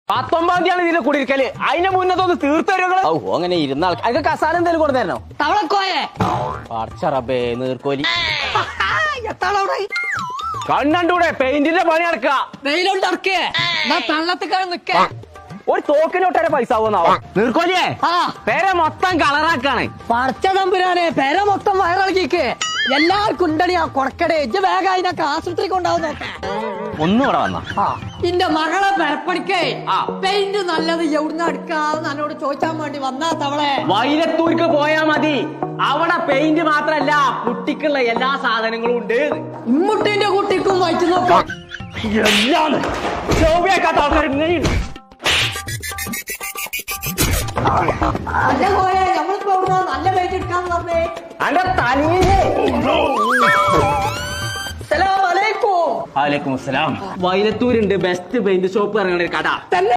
19 തീയതി ഇതിൽ കൂടിയിരിക്കല് അതിന്റെ മുന്നത്തൊന്ന് തീർത്തരുകള് അങ്ങനെ ഇരുന്ന ആൾക്ക് കസാല എന്തെങ്കിലും കൊടുത്തരണോ തവളക്കോയെ പടച്ചറബേ നീർക്കോലി കണ്ണൂടെ പെയിന്റിന്റെ പണി നടക്കുക വെയിലോണ്ട് ഇറക്കേ തള്ളത്തിക്കാൾ നിക്ക ഒരു തോക്കിനൊട്ടേറെ പൈസ ആവുന്നാവോ നീർക്കോലിയേ പേരെ മൊത്തം കളറാക്കാണ് പടച്ച തമ്പുരാനെ പേര മൊത്തം വയറിളക്കിക്ക് എല്ലാവർക്കും ഉണ്ടടി ആ കൊടക്കടേ ഇജ്ജ് വേഗം അതിനൊക്കെ ആശുപത്രി കൊണ്ടാവും നോക്കാം ഒന്നുകൂടെ വന്ന ഇന്റെ മകളെ പെരപ്പണിക്കേ പെയിന്റ് നല്ലത് എവിടുന്ന് എടുക്കാന്ന് എന്നോട് ചോദിച്ചാൻ വേണ്ടി വന്നാ തവളെ വൈലത്തൂർക്ക് പോയാ മതി അവിടെ പെയിന്റ് മാത്രല്ല കുട്ടിക്കുള്ള എല്ലാ സാധനങ്ങളും ഉണ്ട് ഇമ്മുട്ടിന്റെ കുട്ടിക്കും വയറ്റു നോക്കാം എല്ലാം ശോഭിയാക്കാത്ത ആൾക്കാർ ഇങ്ങനെയുണ്ട് അല്ല പോയെ നമ്മളിപ്പോ എവിടുന്ന നല്ല പെയിന്റ് എടുക്കാന്ന് പറഞ്ഞേ അന്റെ തലയിലേ അസ്സലാമു അലൈക്കും. വലൈക്കും അസ്സലാം. വൈലത്തൂരുണ്ട് ബെസ്റ്റ് പെയിന്റ് ഷോപ്പ് ഇറങ്ങുന്ന ഒരു കട തന്നെ